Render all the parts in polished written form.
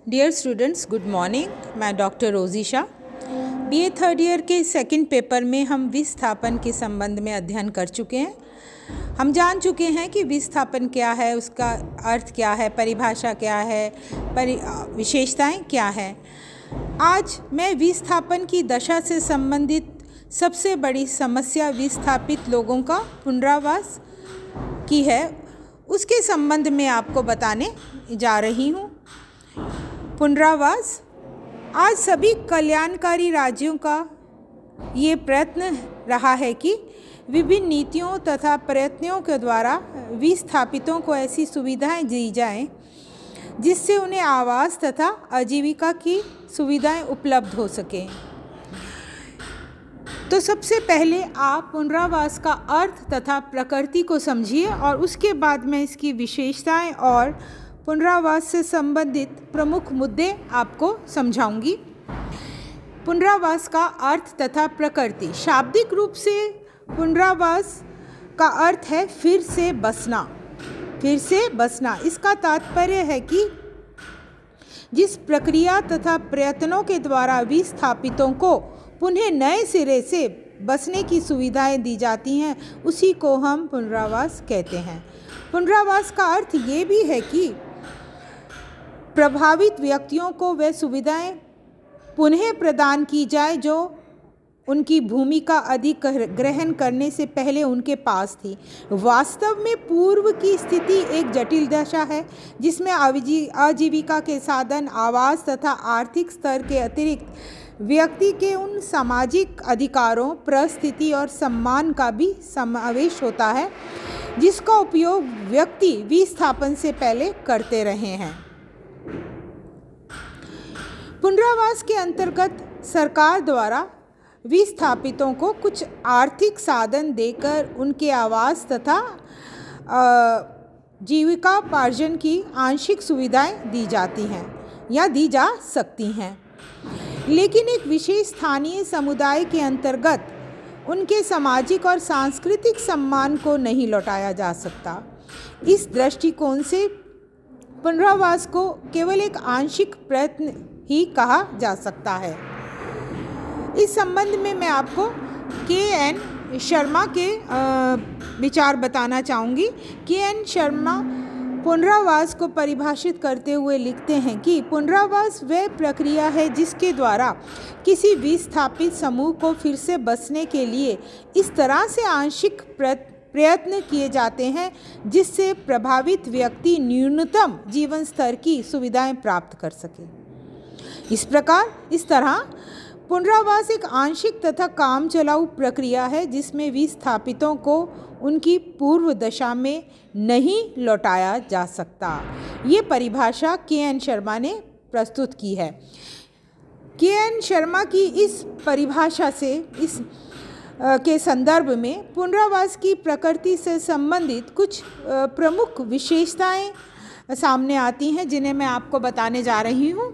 Dear students, good morning. मैं doctor Rosy BA third year के second paper में हम विस्थापन के संबंध में अध्ययन कर चुके हैं। हम जान चुके हैं कि विस्थापन क्या है, उसका अर्थ क्या है, परिभाषा क्या है, विशेषताएं क्या हैं। आज मैं विस्थापन की दशा से संबंधित सबसे बड़ी समस्या विस्थापित लोगों का पुनरावास की है, उसके संबंध में आपको बताने जा रही हूँ। पुनरावास आज सभी कल्याणकारी राज्यों का ये प्रयत्न रहा है कि विभिन्न नीतियों तथा प्रयत्नों के द्वारा विस्थापितों को ऐसी सुविधाएं दी जाएं जिससे उन्हें आवास तथा आजीविका की सुविधाएं उपलब्ध हो सकें। तो सबसे पहले आप पुनरावास का अर्थ तथा प्रकृति को समझिए और उसके बाद मैं इसकी विशेषताएं और पुनरावास से संबंधित प्रमुख मुद्दे आपको समझाऊंगी। पुनरावास का अर्थ तथा प्रकृति। शाब्दिक रूप से पुनरावास का अर्थ है फिर से बसना। फिर से बसना इसका तात्पर्य है कि जिस प्रक्रिया तथा प्रयत्नों के द्वारा विस्थापितों को पुनः नए सिरे से बसने की सुविधाएं दी जाती हैं, उसी को हम पुनरावास कहते हैं। पुनरावास का अर्थ ये भी है कि प्रभावित व्यक्तियों को वे सुविधाएं पुनः प्रदान की जाए जो उनकी भूमिका अधिग्रहण करने से पहले उनके पास थी। वास्तव में पूर्व की स्थिति एक जटिल दशा है जिसमें आजीविका के साधन, आवास तथा आर्थिक स्तर के अतिरिक्त व्यक्ति के उन सामाजिक अधिकारों, परिस्थिति और सम्मान का भी समावेश होता है जिसका उपयोग व्यक्ति विस्थापन से पहले करते रहे हैं। पुनरावास के अंतर्गत सरकार द्वारा विस्थापितों को कुछ आर्थिक साधन देकर उनके आवास तथा जीविकापार्जन की आंशिक सुविधाएं दी जाती हैं या दी जा सकती हैं, लेकिन एक विशेष स्थानीय समुदाय के अंतर्गत उनके सामाजिक और सांस्कृतिक सम्मान को नहीं लौटाया जा सकता। इस दृष्टिकोण से पुनरावास को केवल एक आंशिक प्रयत्न ही कहा जा सकता है। इस संबंध में मैं आपको के.एन. शर्मा के विचार बताना चाहूँगी। के.एन. शर्मा पुनरावास को परिभाषित करते हुए लिखते हैं कि पुनरावास वह प्रक्रिया है जिसके द्वारा किसी विस्थापित समूह को फिर से बसने के लिए इस तरह से आंशिक प्रयत्न किए जाते हैं जिससे प्रभावित व्यक्ति न्यूनतम जीवन स्तर की सुविधाएं प्राप्त कर सके। इस तरह पुनरावास एक आंशिक तथा काम चलाऊ प्रक्रिया है जिसमें विस्थापितों को उनकी पूर्व दशा में नहीं लौटाया जा सकता। ये परिभाषा के.एन. शर्मा ने प्रस्तुत की है। के.एन. शर्मा की इस परिभाषा से के संदर्भ में पुनरावास की प्रकृति से संबंधित कुछ प्रमुख विशेषताएं सामने आती हैं जिन्हें मैं आपको बताने जा रही हूँ।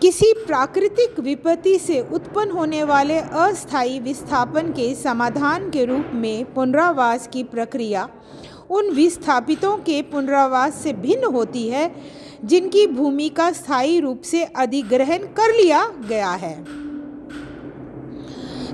किसी प्राकृतिक विपत्ति से उत्पन्न होने वाले अस्थायी विस्थापन के समाधान के रूप में पुनरावास की प्रक्रिया उन विस्थापितों के पुनरावास से भिन्न होती है जिनकी भूमि का स्थायी रूप से अधिग्रहण कर लिया गया है।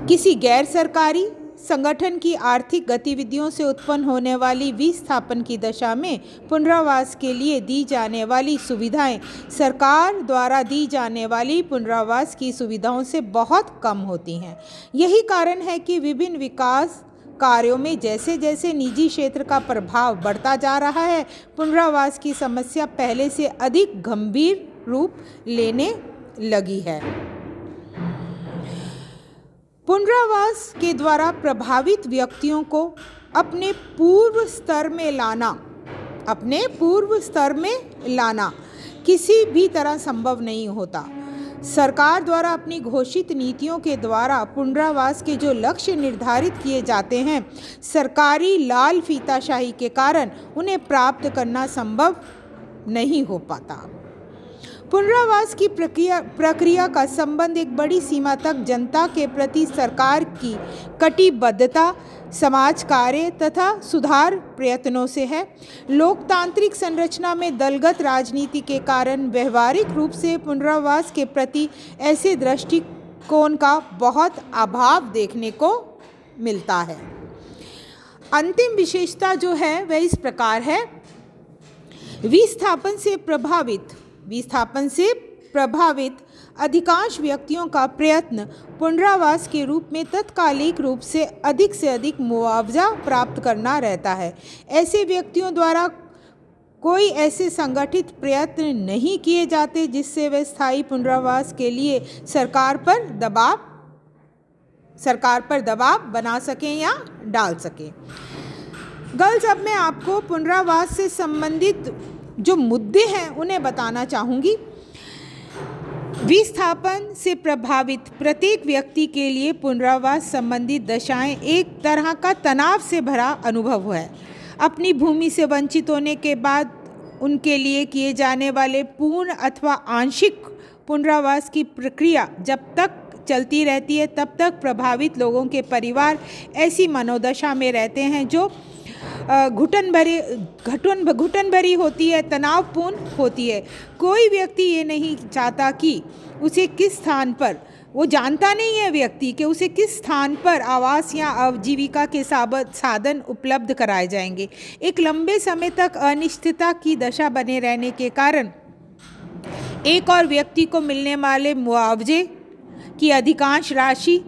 किसी गैर सरकारी संगठन की आर्थिक गतिविधियों से उत्पन्न होने वाली विस्थापन की दशा में पुनरावास के लिए दी जाने वाली सुविधाएं सरकार द्वारा दी जाने वाली पुनरावास की सुविधाओं से बहुत कम होती हैं। यही कारण है कि विभिन्न विकास कार्यों में जैसे जैसे निजी क्षेत्र का प्रभाव बढ़ता जा रहा है, पुनरावास की समस्या पहले से अधिक गंभीर रूप लेने लगी है। पुनरावास के द्वारा प्रभावित व्यक्तियों को अपने पूर्व स्तर में लाना किसी भी तरह संभव नहीं होता। सरकार द्वारा अपनी घोषित नीतियों के द्वारा पुनरावास के जो लक्ष्य निर्धारित किए जाते हैं, सरकारी लाल फीताशाही के कारण उन्हें प्राप्त करना संभव नहीं हो पाता। पुनरावास की प्रक्रिया का संबंध एक बड़ी सीमा तक जनता के प्रति सरकार की कटिबद्धता, समाज कार्य तथा सुधार प्रयत्नों से है। लोकतांत्रिक संरचना में दलगत राजनीति के कारण व्यवहारिक रूप से पुनरावास के प्रति ऐसे दृष्टिकोण का बहुत अभाव देखने को मिलता है। अंतिम विशेषता जो है वह इस प्रकार है। विस्थापन से प्रभावित अधिकांश व्यक्तियों का प्रयत्न पुनरावास के रूप में तत्कालिक रूप से अधिक मुआवजा प्राप्त करना रहता है। ऐसे व्यक्तियों द्वारा कोई ऐसे संगठित प्रयत्न नहीं किए जाते जिससे वे स्थायी पुनरावास के लिए सरकार पर दबाव बना सकें या डाल सकें। गर्ल्स, अब मैं आपको पुनरावास से संबंधित जो मुद्दे हैं उन्हें बताना चाहूँगी। विस्थापन से प्रभावित प्रत्येक व्यक्ति के लिए पुनरावास संबंधित दशाएं एक तरह का तनाव से भरा अनुभव है। अपनी भूमि से वंचित होने के बाद उनके लिए किए जाने वाले पूर्ण अथवा आंशिक पुनरावास की प्रक्रिया जब तक चलती रहती है तब तक प्रभावित लोगों के परिवार ऐसी मनोदशा में रहते हैं जो घुटन भरी होती है, तनावपूर्ण होती है। कोई व्यक्ति ये नहीं चाहता कि उसे किस स्थान पर, वो जानता नहीं है व्यक्ति कि उसे किस स्थान पर आवास या आजीविका के साधन उपलब्ध कराए जाएंगे। एक लंबे समय तक अनिश्चितता की दशा बने रहने के कारण एक और व्यक्ति को मिलने वाले मुआवजे की अधिकांश राशि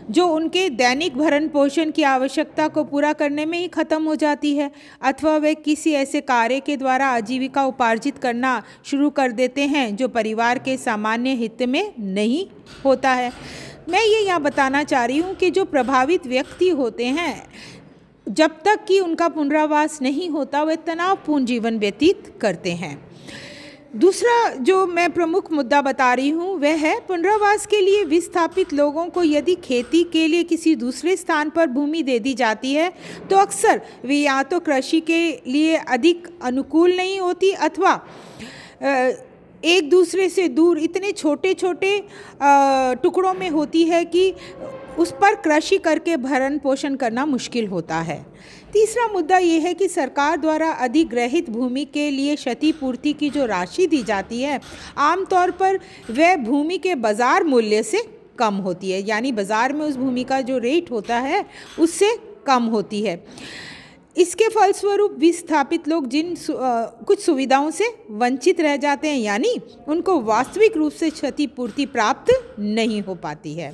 जो उनके दैनिक भरण पोषण की आवश्यकता को पूरा करने में ही खत्म हो जाती है, अथवा वे किसी ऐसे कार्य के द्वारा आजीविका उपार्जित करना शुरू कर देते हैं जो परिवार के सामान्य हित में नहीं होता है। मैं ये यहाँ बताना चाह रही हूँ कि जो प्रभावित व्यक्ति होते हैं जब तक कि उनका पुनरावास नहीं होता वे तनावपूर्ण जीवन व्यतीत करते हैं। दूसरा जो मैं प्रमुख मुद्दा बता रही हूँ वह है पुनरावास के लिए विस्थापित लोगों को यदि खेती के लिए किसी दूसरे स्थान पर भूमि दे दी जाती है तो अक्सर वे या तो कृषि के लिए अधिक अनुकूल नहीं होती अथवा एक दूसरे से दूर इतने छोटे छोटे टुकड़ों में होती है कि उस पर कृषि करके भरण पोषण करना मुश्किल होता है। तीसरा मुद्दा ये है कि सरकार द्वारा अधिग्रहित भूमि के लिए क्षतिपूर्ति की जो राशि दी जाती है आमतौर पर वह भूमि के बाज़ार मूल्य से कम होती है, यानी बाज़ार में उस भूमि का जो रेट होता है उससे कम होती है। इसके फलस्वरूप विस्थापित लोग कुछ सुविधाओं से वंचित रह जाते हैं, यानी उनको वास्तविक रूप से क्षतिपूर्ति प्राप्त नहीं हो पाती है।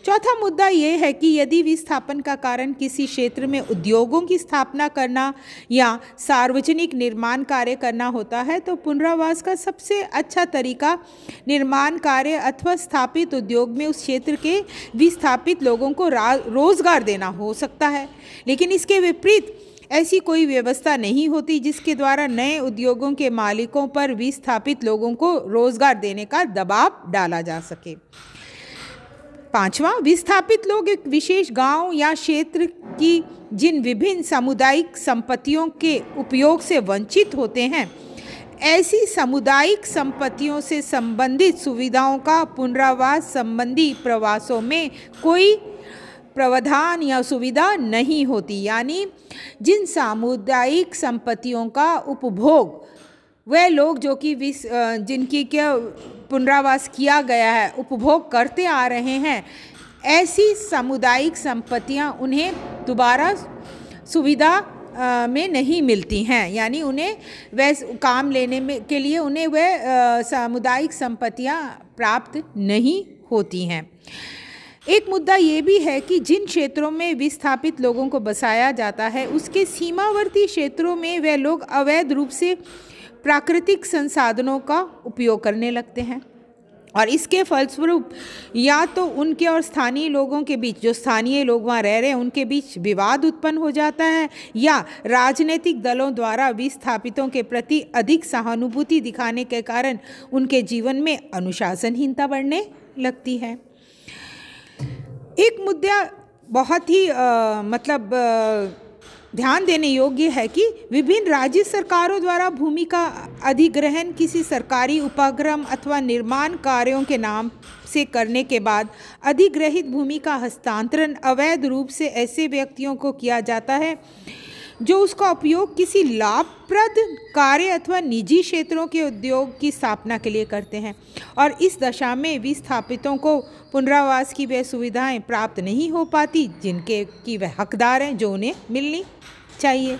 चौथा मुद्दा ये है कि यदि विस्थापन का कारण किसी क्षेत्र में उद्योगों की स्थापना करना या सार्वजनिक निर्माण कार्य करना होता है तो पुनरावास का सबसे अच्छा तरीका निर्माण कार्य अथवा स्थापित उद्योग में उस क्षेत्र के विस्थापित लोगों को रोजगार देना हो सकता है। लेकिन इसके विपरीत ऐसी कोई व्यवस्था नहीं होती जिसके द्वारा नए उद्योगों के मालिकों पर विस्थापित लोगों को रोजगार देने का दबाव डाला जा सके। पांचवा, विस्थापित लोग एक विशेष गांव या क्षेत्र की जिन विभिन्न सामुदायिक संपत्तियों के उपयोग से वंचित होते हैं, ऐसी सामुदायिक संपत्तियों से संबंधित सुविधाओं का पुनरावास संबंधी प्रवासों में कोई प्रावधान या सुविधा नहीं होती। यानी जिन सामुदायिक संपत्तियों का उपभोग वह लोग जो कि जिनकी क्या पुनरावास किया गया है उपभोग करते आ रहे हैं, ऐसी सामुदायिक संपत्तियां उन्हें दोबारा सुविधा में नहीं मिलती हैं, यानी उन्हें वह काम लेने में के लिए उन्हें वह सामुदायिक संपत्तियां प्राप्त नहीं होती हैं। एक मुद्दा ये भी है कि जिन क्षेत्रों में विस्थापित लोगों को बसाया जाता है उसके सीमावर्ती क्षेत्रों में वे लोग अवैध रूप से प्राकृतिक संसाधनों का उपयोग करने लगते हैं और इसके फलस्वरूप या तो उनके और स्थानीय लोगों के बीच, जो स्थानीय लोग वहाँ रह रहे हैं उनके बीच विवाद उत्पन्न हो जाता है, या राजनीतिक दलों द्वारा विस्थापितों के प्रति अधिक सहानुभूति दिखाने के कारण उनके जीवन में अनुशासनहीनता बढ़ने लगती है। एक मुद्दा बहुत ही ध्यान देने योग्य है कि विभिन्न राज्य सरकारों द्वारा भूमि का अधिग्रहण किसी सरकारी उपक्रम अथवा निर्माण कार्यों के नाम से करने के बाद अधिग्रहित भूमि का हस्तांतरण अवैध रूप से ऐसे व्यक्तियों को किया जाता है जो उसका उपयोग किसी लाभप्रद कार्य अथवा निजी क्षेत्रों के उद्योग की स्थापना के लिए करते हैं, और इस दशा में विस्थापितों को पुनरावास की वे सुविधाएं प्राप्त नहीं हो पाती जिनके की वे हकदार हैं, जो उन्हें मिलनी चाहिए।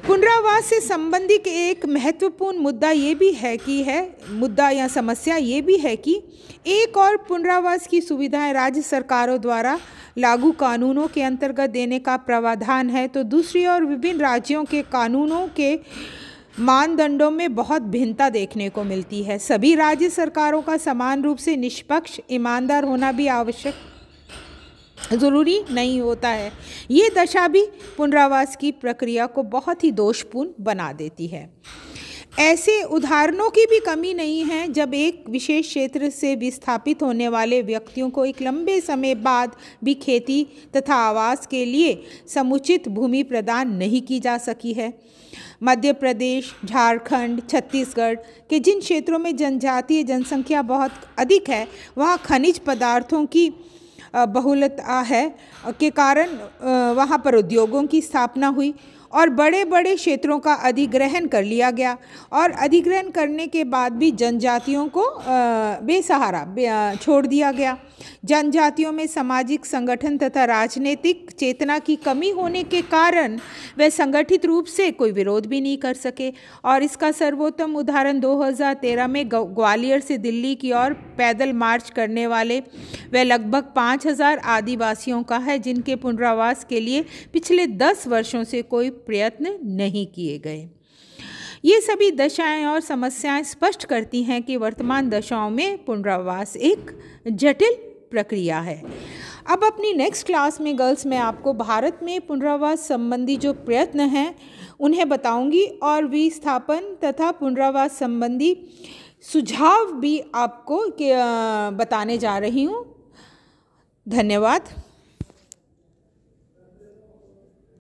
पुनरावास से संबंधित एक महत्वपूर्ण मुद्दा ये भी है कि समस्या ये भी है कि एक और पुनरावास की सुविधाएं राज्य सरकारों द्वारा लागू कानूनों के अंतर्गत देने का प्रावधान है, तो दूसरी ओर विभिन्न राज्यों के कानूनों के मानदंडों में बहुत भिन्नता देखने को मिलती है। सभी राज्य सरकारों का समान रूप से निष्पक्ष ईमानदार होना भी ज़रूरी नहीं होता है। ये दशा भी पुनरावास की प्रक्रिया को बहुत ही दोषपूर्ण बना देती है। ऐसे उदाहरणों की भी कमी नहीं है जब एक विशेष क्षेत्र से विस्थापित होने वाले व्यक्तियों को एक लंबे समय बाद भी खेती तथा आवास के लिए समुचित भूमि प्रदान नहीं की जा सकी है। मध्य प्रदेश, झारखंड, छत्तीसगढ़ के जिन क्षेत्रों में जनजातीय जनसंख्या बहुत अधिक है, वहाँ खनिज पदार्थों की बहुलता है के कारण वहाँ पर उद्योगों की स्थापना हुई और बड़े बड़े क्षेत्रों का अधिग्रहण कर लिया गया, और अधिग्रहण करने के बाद भी जनजातियों को बेसहारा छोड़ दिया गया। जनजातियों में सामाजिक संगठन तथा राजनीतिक चेतना की कमी होने के कारण वे संगठित रूप से कोई विरोध भी नहीं कर सके, और इसका सर्वोत्तम उदाहरण 2013 में ग्वालियर से दिल्ली की ओर पैदल मार्च करने वाले वे लगभग 5000 आदिवासियों का है, जिनके पुनरावास के लिए पिछले 10 वर्षों से कोई प्रयत्न नहीं किए गए। ये सभी दशाएं और समस्याएं स्पष्ट करती हैं कि वर्तमान दशाओं में पुनरावास एक जटिल प्रक्रिया है। अब अपनी नेक्स्ट क्लास में गर्ल्स मैं आपको भारत में पुनरावास संबंधी जो प्रयत्न हैं उन्हें बताऊंगी, और विस्थापन तथा पुनरावास संबंधी सुझाव भी आपको बताने जा रही हूँ। धन्यवाद।